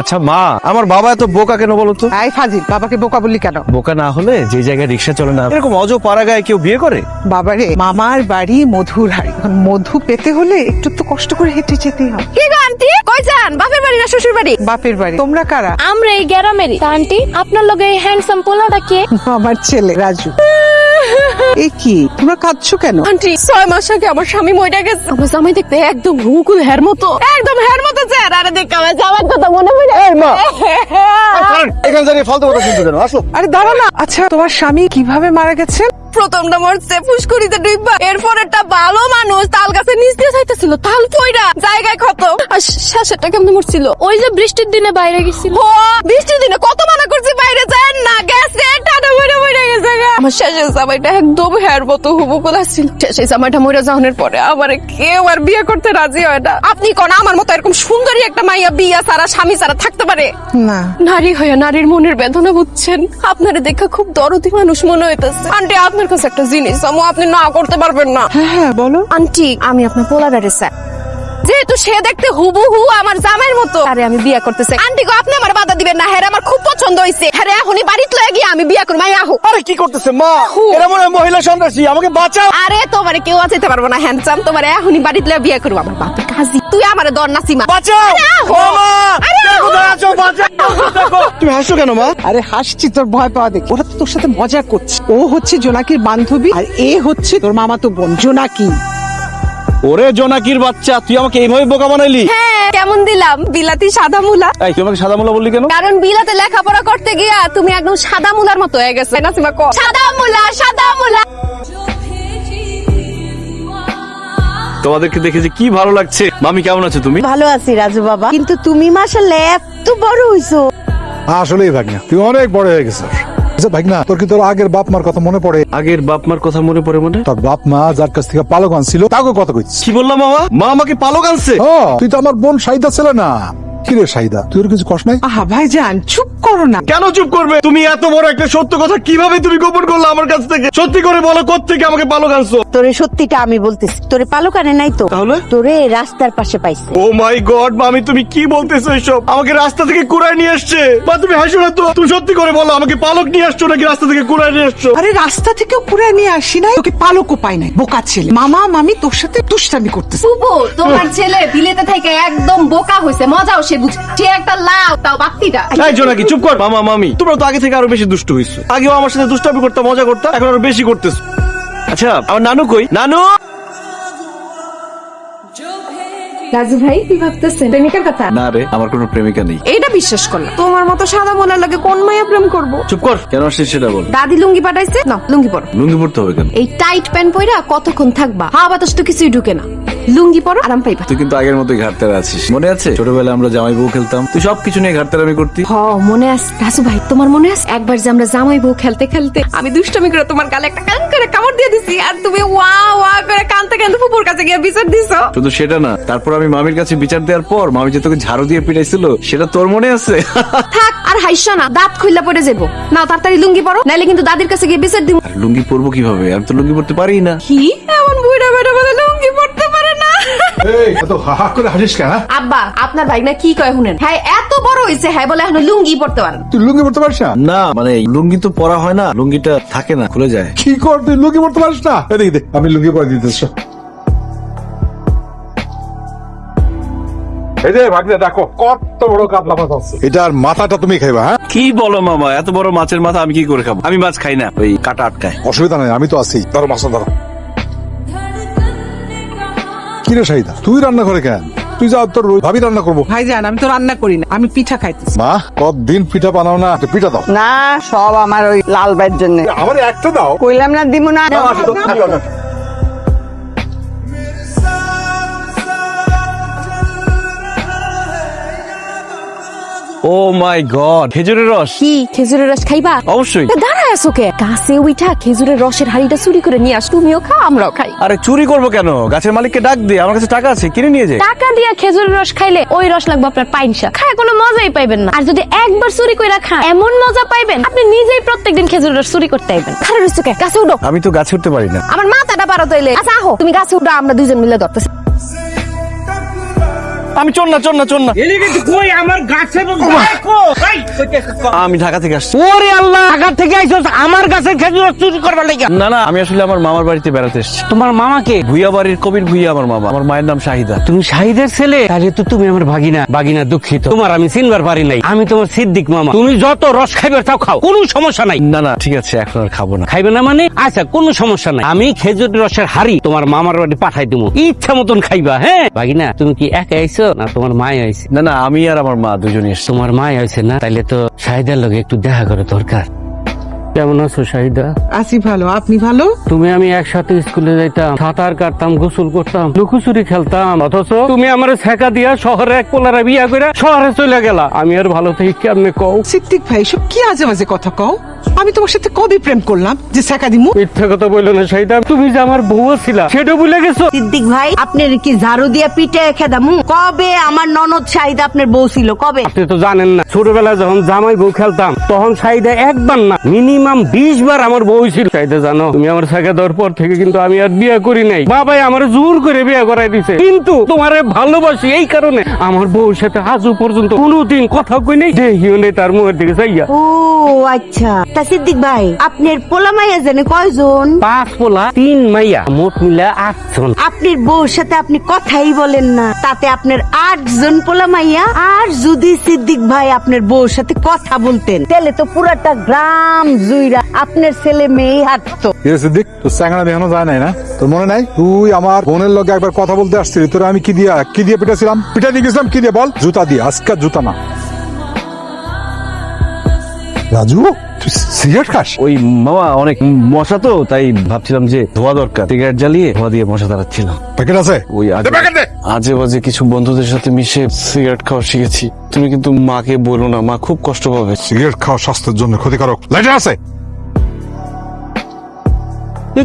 আচ্ছা মা, আমার বাবা এত বোকা কেন বলো তো? এই ফাজিল, বাবাকে বোকা বললি কেন? বোকা না হলে যে জায়গায় রিক্সা চলে না এরকম অজ পাড়াগায় কেউ বিয়ে করে? বাবারে, মামার বাড়ি মধুর হাড়ি, এখন মধু পেতে হলে একটু তো কষ্ট করে হেঁটে যেতেই হবে। কি গো আন্টি, কই যান? বাপের বাড়ি না শ্বশুর বাড়ি? বাপের বাড়ি। তোমরা কারা? আমরা এই গ্রামেরই। তা আন্টি, আপনার লগে এই হ্যান্ডসাম পোলাটা কে? আমার ছেলে রাজু। এ কি, তোমরা কাঁদছো কেন? আন্টি, 6 মাস আগে আমার স্বামী মইরা গেছে। আমার জামাই দেখতে একদম হুকুল হের মতো, একদম হের মতো চেহারা। আরে দেখ আমার জামাইর কথা মনে পড়ে। এই মা, এখানে দাঁড়িয়ে ফালতু কথা শুনতে কেন? আসো। আরে দাঁড়া না। আচ্ছা, তোমার স্বামী কিভাবে মারা গেছেন? প্রথমটা মরছে ফুসকুড়িতে ডুববা, এরপর একটা ভালো মানুষ তাল গাছের নিচ দিয়ে যাইতেছিল, তাল পইরা জায়গায় ক্ষত। আর শেষেরটা কেমনে মরছিল? ওই যে বৃষ্টির দিনে বাইরে গেছিল। ও বৃষ্টির দিনে কত মানা করছি বাইরে যায় না, গেছে টাটা মরে মরে গেছে। আমার শেষের জামাইটা একদম হের মতো হুবুকুল আসছিল। শেষের জামাইটা মরে যাওয়ার পরে আমার কেউ আর বিয়ে করতে রাজি হয় না। আপনি কোন আমার মতো এরকম সুন্দরী একটা মাইয়া বিয়া ছাড়া স্বামী ছাড়া থাকতে পারে? না। নারী হয়ে নারীর মনের বেদনা বুঝছেন? আপনারে দেখা খুব দরদি মানুষ মনে হইতেছে। আন্টি, আপনার কাছে একটা জিনিস আপনি না করতে পারবেন না। হ্যাঁ বলো। আন্টি, আমি আপনার পোলাডারে চাই, যেহেতু সে দেখতে হুবহু আমার জামাইয়ের মতো। আরে আমি বিয়ে করতে চাই। আন্টি গো, আপনি আমার বাধা দিবেন না। হ্যাঁ, আমার খুব পছন্দ হইছে। হ্যাঁ, এখনই বাড়িতে লয়ে গিয়ে আমি বিয়ে করব। মাই আহো। আরে কি করতেছে মা? এরা মনে হয় মহিলা সন্ত্রাসী, আমাকে বাঁচাও। আরে তোমারে কেউ বাঁচাইতে পারবো না হ্যান্ডসাম। তোমারে এখনই বাড়িতে লয়ে বিয়ে করব। আমার বাপে কাজী, তুই আমারে দর নাসিমা বাঁচাও। আহো। মামা, আরে কে কোথায় আছো? বাঁচাও। দেখো, তুমি হাসছো কেন মা? আরে হাসছি তোর ভয় পাওয়া দেখি। ওরা তো তোর সাথে মজা করছে। ও হচ্ছে জোনাকির বান্ধবী আর এ হচ্ছে তোর মামাতো বোন জোনাকি। ওরে জোনাকির বাচ্চা, তুই আমাকে এইভাবে বোকা বানাইলি? হ্যাঁ, কেমন দিলাম? বিলাতি সাদা মুলা। এই তুই আমাকে সাদা মোলা বললি কেন? কারণ বিলাতে লেখাপড়া করতে গিয়া তুমি একদম সাদা মুলার মতো হয়ে গেছে। নাসিমা কো সাদা মুলা, সাদা মুলা। তোমাদেরকে দেখে যে কি ভালো লাগছে। মামি কেমন আছো তুমি? ভালো আছি রাজু বাবা, কিন্তু তুমি মাশাআল্লাহ এত বড় হইছো। আসলেই ভাগনা, তুই অনেক বড় হয়ে গেছিস। আচ্ছা ভাগনা, তোর কি তোর আগের বাপ মার কথা মনে পড়ে? আগের বাপ মার কথা মনে পড়ে? মানে তোর বাপ মা যার কাছ থেকে পালক আনছিল তাকে কথা কইছিস? কি বললাম মামা? মা আমাকে পালক আনছে? তুই তো আমার বোন সাইদা ছিল না? কিরে সাইদা, তুই ওর কিছু কষ্ট নাই? আহা ভাইজান, চুপ করো না। কেন চুপ করবে? তুমি এত বড় একটা সত্য কথা কিভাবে তুমি গোপন করলে আমার কাছ থেকে? সত্যি করে বলো, কোত্থেকে আমাকে পালক আনছো? তোরে সত্যিটা আমি বলতেছি, তোরে পালক আনে নাই তো? তাহলে? তোরে রাস্তার পাশে পাইছে। ও মাই গড মামি, তুমি কি বলতেছো এসব? আমাকে রাস্তা থেকে কুড়ায় নিয়ে আসছে? বা তুমি হাসো না তো। তুমি সত্যি করে বলো, আমাকে পালক নিয়ে আসছো নাকি রাস্তা থেকে কুড়ায় নিয়ে আসছো? আরে রাস্তা থেকেও পুরে নিয়ে আসি নাই, তোকে পালকও পাই নাই। বোকা ছেলে। মামা মামি তোর সাথে দুষ্টামি করতেছে। বুবু, তোমার ছেলে বিলেতে থেকে একদম বোকা হইছে। মজাও সে বুঝে। সে একটা লাউ তাও বাত্তিটা। এই জোনাকি চুপ কর। মামা মামি, তোমরা তো আগে থেকে আরো বেশি দুষ্ট হইছো। আগেও আমার সাথে দুষ্টামি করতাম, মজা করতাম, এখন আরো বেশি করতেছো। আচ্ছা, আমার নানু কই? নানু! রাজু ভাই, কি ভাবতেছেন? প্রেমিকার কথা? না রে, আমার কোনো প্রেমিকা নেই। এইটা বিশ্বাস করলাম। তোমার মতো সাদা মোলার লাগে কোন মাইয়া প্রেম করবো? চুপ কর। কেন আসছিস সেটা বল। দাদি লুঙ্গি পাঠাইছে না, লুঙ্গি পরো। লুঙ্গি পড়তে হবে কেন? এই টাইট প্যান্ট পইরা কতক্ষণ থাকবা? হাওয়া বাতাস তো কিছুই ঢুকে না। লুঙ্গি পরো, আরাম পাইবা। তুই কিন্তু আগের মতোই ঘাটতারা আছিস। মনে আছে ছোটবেলায় আমরা জামাই বউ খেলতাম? তুই সবকিছু নিয়ে ঘাটতারামি করতি। হ, মনে আছে। রাজু ভাই, তোমার মনে আছে একবার যে আমরা জামাই বউ খেলতে খেলতে আমি দুষ্টামি করে তোমার গালে একটা কান করে কামড় দিয়ে দিছি, আর তুমি ওয়া ওয়া করে কানতে কানতে ফুপুর কাছে গিয়ে বিচার দিছো? শুধু সেটা না, তারপর আমি মামির কাছে বিচার দেওয়ার পর মামি যে তোকে ঝাড়ু দিয়ে পিটাইছিল সেটা তোর মনে আছে? থাক আর হাইসা না, দাঁত খুইলা পড়ে যাবো। নাও তাড়াতাড়ি লুঙ্গি পরো, নাইলে কিন্তু দাদির কাছে গিয়ে বিচার দিব। আর লুঙ্গি পরবো কিভাবে? আমি তো লুঙ্গি পরতে পারি না। কি এমন বুড়া বেটা বলে লুঙ্গি পরতে পারে না? এই এত হা করে হাসিস কেন? আব্বা, আপনার ভাই না কি কয় শুনেন। হ্যাঁ, এত বড় হইছে, হ্যাঁ বলে এখন লুঙ্গি পরতে পারেন। তুই লুঙ্গি পড়তে পারিস না? না মানে লুঙ্গি তো পরা হয় না, লুঙ্গিটা থাকে না, খুলে যায়। কি কর, তুই লুঙ্গি পড়তে পারিস না? এদিকে দে, আমি লুঙ্গি পরে দিতেছি। এই যে ভাগ্নে, দেখো কত বড় কাতলা মাছ আছে। এটার মাথাটা তুমি খাইবা? হ্যাঁ, কি বলো মামা? এত বড় মাছের মাথা আমি কি করে খাবো? আমি মাছ খাই না, ওই কাটা আটকায়। অসুবিধা নাই, আমি তো আছি। ধরো মাছটা ধরো। কিরে সাইদা, তুই রান্না করে কেন? তুই যা, তোর ভাবি রান্না করবো। ভাইজান, আমি তো রান্না করি না, আমি পিঠা খাইতেছি। মা, কতদিন পিঠা বানাও না? একটা পিঠা দাও। না, সব আমার ওই লাল ভাইয়ের জন্য। আমার একটা দাও। কইলাম না দিব না। ও মাই গড, খেজুরের রস। কি খেজুরের রস খাইবা? অবশ্যই। দাঁড়ায় আছো কে? গাছে উইঠা খেজুরের রসের হাড়িটা চুরি করে নিয়ে আস। তুমিও খাও, আমরাও খাই। আরে চুরি করবো কেন? গাছের মালিককে ডাক দে, আমার কাছে টাকা আছে, কিনে নিয়ে যায়। টাকা দিয়া খেজুরের রস খাইলে ওই রস লাগবে আপনার পাইনসা। খায় কোনো মজাই পাইবেন না। আর যদি একবার চুরি কইরা খান, এমন মজা পাইবেন আপনি নিজেই প্রত্যেকদিন খেজুরের রস চুরি করতে আইবেন। খারে রইছো কে? গাছে উঠো। আমি তো গাছে উঠতে পারি না। আমার মাথাটা পারো তাইলে। আচ্ছা আহো, তুমি গাছে উঠো, আমরা দুইজন মিলে ধরতেছি। আমি চোর না চোর না চোর না। এলিগে কই আমার গাছে দেখো ভাই আমি ঢাকা থেকে আসছি। ওরে আল্লাহ ঢাকা থেকে আইছস আমার গাছের খেজুর চুরি করবার লাগা। না না, আমি আসলে আমার মামার বাড়িতে বেড়াতে এসেছি। তোমার মামাকে? ভুইয়া বাড়ির কবির ভুইয়া আমার মামা। আমার মায়ের নাম শাহিদা। তুমি শাহিদের ছেলে? তাহলে তো তুমি আমার ভাগিনা দুঃখিত, তোমার আমি চিনবার পারি নাই। আমি তোমার সিদ্দিক মামা। তুমি যত রস খাইবার চাও খাও, কোনো সমস্যা নাই। না না ঠিক আছে, এখন আর খাবো না। খাইবে না মানে? আচ্ছা কোনো সমস্যা নাই, আমি খেজুর রসের হাড়ি তোমার মামার বাড়ি পাঠাই দেবো, ইচ্ছা মতন খাইবা। হ্যাঁ ভাগিনা, তুমি কি একা আইছো না তোমার মায় আইছে? না না, আমি আর আমার মা দুজনই এসেছি। তোমার মায় আইছে না? তাইলে তো শাহিদার লগে একটু দেখা করে দরকার। কেমন আছো শাহিদা? আছি ভালো, আপনি ভালো? তুমি আমি একসাথে স্কুলে যাইতাম, সাঁতার কাটতাম, গোসল করতাম, লুকোচুরি খেলতাম, অথচ তুমি আমার ছেকা দিয়া শহরে এক পোলারে বিয়া করে শহরে চলে গেলা। আমি আর ভালো থেকে কেমনে কও? সিদ্দিক ভাই সব কি আজে বাজে কথা কও? আমি তোমার সাথে কবে প্রেম করলাম যে ছেকা দিমু? মিথ্যা কথা বললো না শাহিদা, তুমি যে আমার বউ ছিলা সেটা ভুলে গেছো। সিদ্দিক ভাই আপনার কি ঝাড়ু দিয়া পিঠে খেদামু? কবে আমার ননদ শাহিদা আপনার বউ ছিল কবে? আপনি তো জানেন না, ছোটবেলায় যখন জামাই বউ খেলতাম তখন শাহিদা একবার না মিনিমাম 20 বার আমার বউ ছিল। শাহিদা জানো, তুমি আমার ছেকা দেওয়ার পর থেকে কিন্তু আমি আর বিয়ে করি নাই। বাবাই আমার জোর করে বিয়ে করাই দিছে, কিন্তু তোমারে ভালোবাসি এই কারণে আমার বউর সাথে আজও পর্যন্ত কোনোদিন কথা কই নাই, যে হিউনে তার মুখের দিকে চাইয়া। ও আচ্ছা, তা সিদ্দিক ভাই আপনার পোলা মাইয়া জানে কয়জন? 5 পোলা 3 মাইয়া, মোট মিলা 8 জন। আপনার বউর সাথে আপনি কথাই বলেন না, তাতে আপনার 8 জন পোলা মাইয়া। আর যদি সিদ্দিক ভাই আপনার বউর সাথে কথা বলতেন তাহলে তো পুরাটা গ্রাম জুইরা আপনার ছেলে মেয়ে হাঁটতো। সিদ্দিক, তোর স্যাংরা দেখানো যায় নাই না? তোর মনে নাই তুই আমার বোনের লগে একবার কথা বলতে আসছিলি? তোরা আমি কি দিয়ে পিটাছিলাম? পিটা দিয়ে গেছিলাম কি দিয়ে বল? জুতা দিয়ে। আজকাল জুতা না। রাজু, তুই সিগারেট খাস? ওই মামা অনেক মশা তো, তাই ভাবছিলাম যে ধোয়া দরকার। সিগারেট জ্বালিয়ে ধোয়া দিয়ে মশা তাড়াচ্ছিলাম। প্যাকেট আছে? ওই আজে বাজে কিছু বন্ধুদের সাথে মিশে সিগারেট খাওয়া শিখেছি। তুমি কিন্তু মাকে বলো না, মা খুব কষ্ট পাবে। সিগারেট খাওয়া স্বাস্থ্যের জন্য ক্ষতিকারক। লাইটার আছে?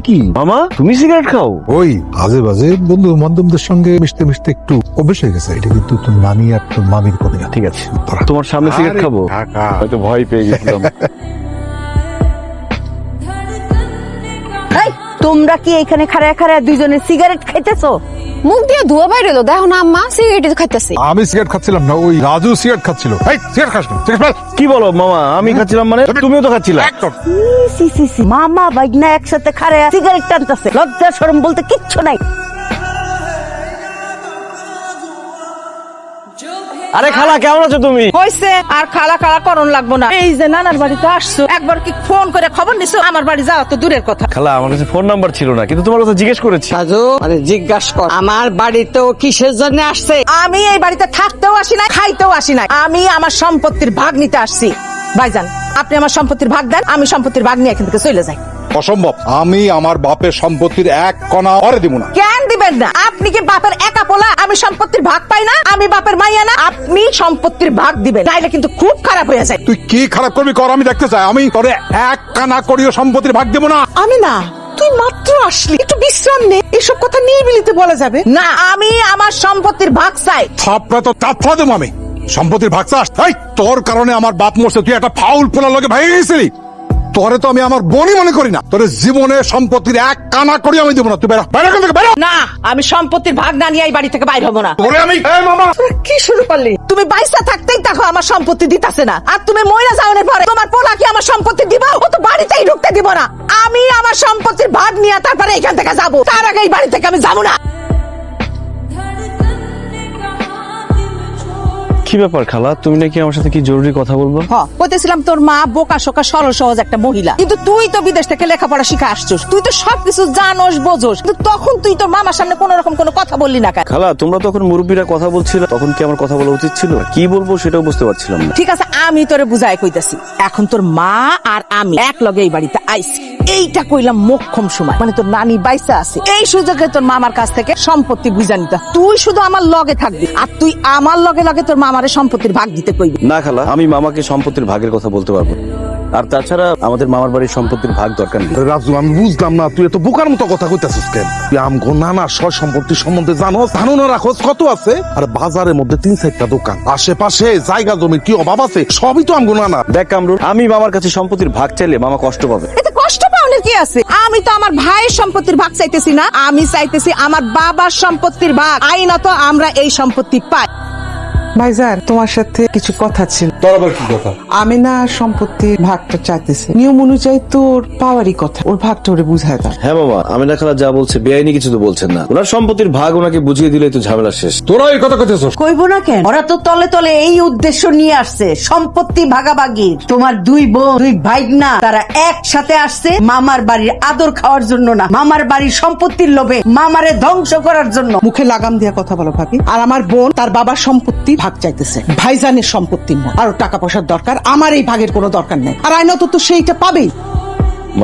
কি মামা, তুমি সিগারেট খাও? ওই আজে বাজে বন্ধু বান্ধবদের সঙ্গে মিশতে মিশতে একটু অভ্যেস হয়ে গেছে। এটা কিন্তু তোর নানি আর তোর মামির করে। ঠিক আছে, তোমার সামনে সিগারেট খাবো? হয়তো ভয় পেয়ে গেছিলাম। এই, তোমরা কি এখানে খাড়া খাড়া দুইজনে সিগারেট খাইতেছো? মুখ দিয়ে ধোয়া বাইরে এলো, দেখো না আম্মা সিগারেট খাইতেছে। আমি সিগারেট খাচ্ছিলাম না, ওই রাজু সিগারেট খাচ্ছিল। এই সিগারেট খাস না? Cigarette fail. কি বলো মামা, আমি খাচ্ছিলাম মানে? তুমিও তো খাচ্ছিলা। সি সি সি, মামা ভাইগনা একসাথে খাড়া সিগারেট টানতেছে, লজ্জা শরম বলতে কিচ্ছু নাই। আরে খালা, কেমন আছো তুমি? হইছে আর খালা খালা করণ লাগবো না। এই যে নানার বাড়িতে আসছো, একবার কি ফোন করে খবর নিছো? আমার বাড়ি যাওয়া তো দূরের কথা। খালা, আমার কাছে ফোন নাম্বার ছিল না, কিন্তু তোমার কথা জিজ্ঞেস করেছি। রাজু, জিজ্ঞাসা কর আমার বাড়িতেও কিসের জন্য আসছে? আমি এই বাড়িতে থাকতেও আসি নাই, খাইতেও আসি নাই। আমি আমার সম্পত্তির ভাগ নিতে আসছি। ভাইজান, আপনি আমার সম্পত্তির ভাগ দেন, আমি সম্পত্তির ভাগ নিয়ে এখান থেকে চলে যাই। অসম্ভব। আমি আমার বাপের সম্পত্তির 1 কণা ওরে দিব না। কেন দিবেন না? আপনি কি বাপের একা পোলা? আমি সম্পত্তির ভাগ পাই না? আমি বাপের মাইয়া না? আপনি সম্পত্তির ভাগ দিবেন, নাইলে কিন্তু খুব খারাপ হয়ে যায়। তুই কি খারাপ করবি কর, আমি দেখতে চাই। আমি তোরে 1 কানা করিও সম্পত্তির ভাগ দেব না। আমি না, তুই মাত্র আসলি, একটু বিশ্রাম নে, এসব কথা নিরিবিলিতে বলা যাবে না। আমি আমার সম্পত্তির ভাগ চাই। থাপড়া তো চাপড়া দেবো আমি। সম্পত্তির ভাগ চাস? এই, তোর কারণে আমার বাপ মরছে, তুই একটা ফাউল পোলা লগে ভেঙে গেছিলি। তোরে তো আমি আমার বোনই মনে করি না। তোর জীবনে সম্পত্তির 1 কানা করি আমি দেবো না। তুই বেরো, বেরো এখান থেকে, বেরো। না, আমি সম্পত্তির ভাগ না নিয়ে এই বাড়ি থেকে বাইর হবো না। তোরে আমি মামা তোরা কি শুরু করলি? তুমি বাইসা থাকতেই দেখো আমার সম্পত্তি দিতাছে না, আর তুমি মইরা যাওয়ার পরে তোমার পোলা কি আমার সম্পত্তি দিবা? ও তো বাড়িতেই ঢুকতে দিব না। আমি আমার সম্পত্তির ভাগ নিয়ে তারপরে এখান থেকে যাবো, তার আগে এই বাড়ি থেকে আমি যাবো না। কি ব্যাপার খালা, তুমি নাকি আমার সাথে কি জরুরি কথা বলবো? বলতেছিলাম তোর মা বোকা শোকা সরল সহজ একটা মহিলা, কিন্তু তুই তো বিদেশ থেকে লেখাপড়া শিখে আসছিস, তুই তো সবকিছু জানোস বোঝোস, কিন্তু তখন তুই তোর মামার সামনে কোন রকম কোনো কথা বললি না কেন? খালা, তোমরা তখন মুরব্বীরা কথা বলছিলে, তখন কি আমার কথা বলা উচিত ছিল? কি বলবো সেটাও বুঝতে পারছিলাম না। ঠিক আছে, আমি তোরে বুঝাই কইতাছি। এখন তোর মা আর আমি এক লগে এই বাড়িতে আইছি, এইটা কইলাম মোক্ষম সময়, মানে তোর নানি বাইসা আছে, এই সুযোগে তোর মামার কাছ থেকে সম্পত্তি বুঝা নিতা। তুই শুধু আমার লগে থাকবি, আর তুই আমার লগে লগে তোর মামারে সম্পত্তির ভাগ দিতে কইবি। না খালা, আমি মামাকে সম্পত্তির ভাগের কথা বলতে পারবো না। আর তাছাড়া আমাদের মামার বাড়ির সম্পত্তির ভাগ দরকার নেই। রাজু আমি বুঝলাম না, তুই এত বোকার মতো কথা কইতাছিস কেন? তুই আমগো নানা সয় সম্পত্তি সম্বন্ধে জানো না রাখোস কত আছে? আর বাজারের মধ্যে 3-4টা দোকান, আশেপাশে জায়গা জমির কি অভাব আছে? সবই তো আমগো নানা। দেখ কামরুল, আমি মামার কাছে সম্পত্তির ভাগ চাইলে মামা কষ্ট পাবে। এতে কষ্ট পাওয়ার কি আছে? আমি তো আমার ভাইয়ের সম্পত্তির ভাগ চাইতেছি না, আমি চাইতেছি আমার বাবার সম্পত্তির ভাগ। আইনত আমরা এই সম্পত্তি পাই। ভাইজান, তোমার সাথে কিছু কথা ছিল। তোর আবার কি কথা? আমি না সম্পত্তির ভাগটা চাইতেছি, নিয়ম অনুযায়ী তোর পাওয়ারই কথা, ওর ভাগটা ওরে বুঝায় দাও। হ্যাঁ মামা, আমিনা খালা যা বলছে বেআইনি কিছু তো বলছেন না। ওনার সম্পত্তির ভাগ ওনাকে বুঝিয়ে দিলেই তো ঝামেলা শেষ। তোরা এই কথা কইতেছস? কইব না কেন? ওরা তো তলে তলে এই উদ্দেশ্য নিয়ে আসছে, সম্পত্তি ভাগাভাগির। তোমার দুই বোন, দুই ভাইগনা, তারা একসাথে আসছে মামার বাড়ির আদর খাওয়ার জন্য না, মামার বাড়ির সম্পত্তির লোভে মামারে ধ্বংস করার জন্য। মুখে লাগাম দিয়া কথা বলো ভাবি। আর আমার বোন তার বাবার সম্পত্তি ভাগ চাইতেছে, ভাইজানের সম্পত্তি না। আরো টাকা পয়সার দরকার, আমার এই ভাগের কোনো দরকার নেই। আর আইনত তো সেইটা পাবেই।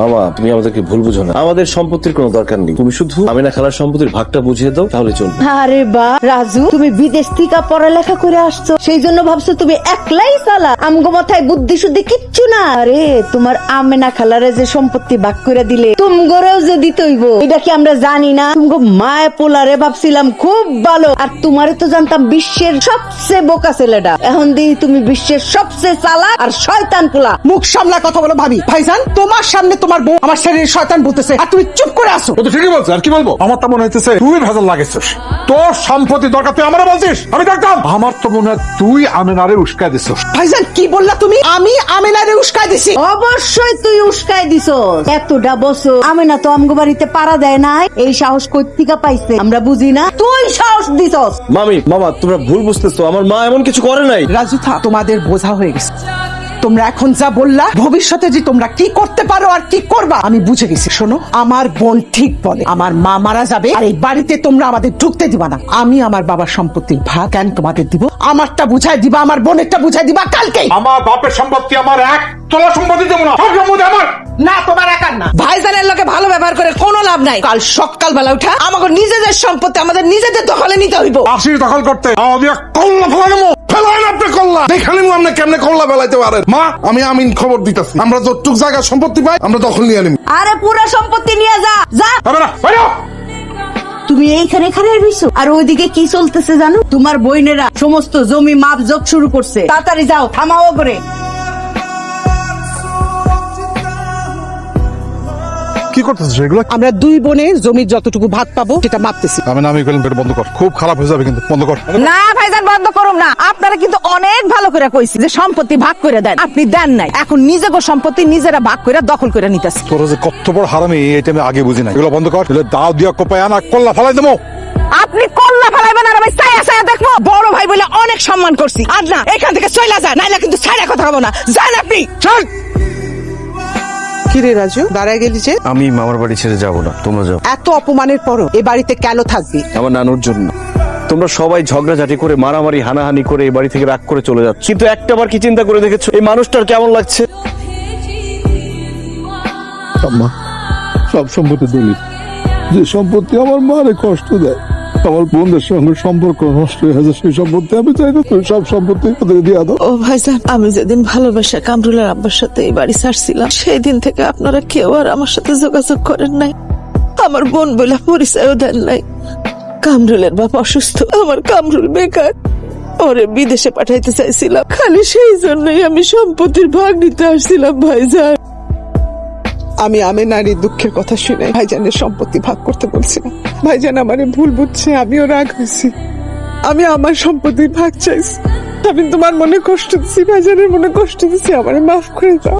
মামা, তুমি আমাদেরকে ভুল বুঝো না, আমাদের সম্পত্তির কোনো দরকার নেই। তুমি শুধু আমিনা খালার সম্পত্তির ভাগটা বুঝিয়ে দাও, তাহলে চলবে। আরে বা রাজু, তুমি বিদেশ থেকে পড়ালেখা করে আসছো, সেই জন্য ভাবছো তুমি একলাই চালা, আমগো মাথায় বুদ্ধি শুদ্ধি কিচ্ছু না। আরে তোমার আমেনা খালারে যে সম্পত্তি ভাগ করে দিলে, তুমগরেও যে দিতইব, এটা কি আমরা জানি না? তুমগো মায় পোলারে ভাবছিলাম খুব ভালো, আর তোমারে তো জানতাম বিশ্বের সবচেয়ে বোকা ছেলেটা। এখন দিই তুমি বিশ্বের সবচেয়ে চালাক আর শয়তান পোলা। মুখ সামলা কথা বলো ভাবি। ভাইজান, তোমার সামনে তোমার বউ আমার শরীরে শয়তান বলতেছে, আর তুমি চুপ করে আসো। ও তো ঠিকই বলছে, আর কি বলবো? আমার তো মনে হইতেছে তুই ভেজাল লাগেছিস। তোর সম্পত্তি দরকার, তুই আমারে বলছিস? আমি দেখতাম। আমার তো মনে হয় তুই আমিনারে উস্কাই দিছিস। ভাইজান, কি বললা তুমি? আমি আমিনারে উস্কাই দিছি? অবশ্যই তুই উস্কাই দিছ। এতটা বছর আমেনা তো আমগো বাড়িতে পাড়া দেয় নাই, এই সাহস কই থেকে পাইছে আমরা বুঝি না, তুই সাহস দিছস। মামা তোমরা ভুল বুঝতেছো, আমার মা এমন কিছু করে নাই। রাজু থাক, তোমাদের বোঝা হয়ে গেছে। তোমরা এখন যা বললা, ভবিষ্যতে যে তোমরা কি করতে পারো আর কি করবা আমি বুঝে গেছি। শোনো, আমার বোন ঠিক বলে, আমার মা মারা যাবে আর এই বাড়িতে তোমরা আমাদের ঢুকতে দিবা না। আমি আমার বাবার সম্পত্তির ভাগ কেন তোমাদের দিব? আমারটা বুঝাই দিবা, আমার বোনেরটা বুঝাই দিবা কালকে। আমার বাপের সম্পত্তি আমার এক তোলা সম্পত্তি দেবো না, সব সম্পত্তি আমার। না, তোমার একার না। ভাইজানের লোকে ভালো ব্যবহার করে কোনো লাভ নাই। কাল সকালবেলা উঠা আমাদের নিজেদের সম্পত্তি আমাদের নিজেদের দখলে নিতে হইব। আসির দখল করতে আমাদের কল্লা ফেলানো ফেলায় না আপনি কল্লা। দেখানি আপনি কেমনে কল্লা ফেলাইতে পারেন। মা, আমি আমিন খবর দিতেছি, আমরা যতটুক জায়গা সম্পত্তি পাই আমরা দখল নিয়ে নিব। আরে পুরা সম্পত্তি নিয়ে যা যা। হবে না, বাইরে হও। তুমি এইখানে রইছো, আর ওইদিকে কি চলতেছে জানো? তোমার বইনেরা সমস্ত জমি মাপ যোগ শুরু করছে। তাড়াতাড়ি যাও, থামাও করে। কি করতেছিস এগুলো? আমরা দুই বোনে জমির যতটুকু ভাগ পাবো সেটা মাপতেছি। আমি কইলাম বন্ধ কর, খুব খারাপ হয়ে যাবে কিন্তু, বন্ধ কর। না ভাইজান, বন্ধ করুন না। আপনারা কিন্তু অনেক ভালো করে কইছি যে সম্পত্তি ভাগ করে দেন, আপনি দেন নাই। এখন নিজেকে সম্পত্তি নিজেরা ভাগ করে দখল করে নিতেছে। তোর যে কত বড় হারামি এটা আমি আগে বুঝি না। এগুলো বন্ধ কর, দাও দিয়া কোপায় আনা কল্লা ফেলাই দেবো। আপনি কল্লা ফেলাইবেন আর আমি ছায়া ছায়া দেখবো? বড় ভাই বলে অনেক সম্মান করছি। আর না, এখান থেকে চলে যান, নাইলে কিন্তু ছায়া কথা হবো না। যান আপনি। চল। কি রে রাজু, দাঁড়ায় গেলি যে? আমি মামার বাড়ি ছেড়ে যাবো না, তোমরা যাও। এত অপমানের পরও এ বাড়িতে কেন থাকবি? আমার নানুর জন্য। তোমরা সবাই ঝগড়াঝাটি করে মারামারি হানাহানি করে এই বাড়ি থেকে রাগ করে চলে যাচ্ছ, কিন্তু একটাবার কি চিন্তা করে দেখেছো এই মানুষটার কেমন লাগছে? আম্মা, সব সম্পত্তি দলিল, যে সম্পত্তি আমার মারে কষ্ট দেয়, আমার বোনদের সঙ্গে সম্পর্ক নষ্ট হয়ে যায়, সেই সম্পত্তি আমি চাই না তুই সব সম্পত্তি ওদের দিয়ে দাও। ও ভাইজান, আমি যেদিন ভালোবাসা কামরুলের আব্বার সাথে এই বাড়ি ছাড়ছিলাম, সেই দিন থেকে আপনারা কেউ আর আমার সাথে যোগাযোগ করেন নাই, আমার বোন বলে পরিচয়ও দেন নাই। কামরুলের বাপ অসুস্থ, আমার কামরুল বেকার, ওরে বিদেশে পাঠাইতে চাইছিলাম, খালি সেই জন্যই আমি সম্পত্তির ভাগ নিতে আসছিলাম ভাইজান। আমি নারীর দুঃখের কথা শুনে ভাইজানের সম্পত্তি ভাগ করতে বলছিলাম। ভাইজান আমারে ভুল বুঝছে, আমিও রাগ হয়েছি, আমি আমার সম্পত্তির ভাগ চাইছি। আমি তোমার মনে কষ্ট দিচ্ছি, ভাইজানের মনে কষ্ট দিচ্ছি, আমারে মাফ করে দাও।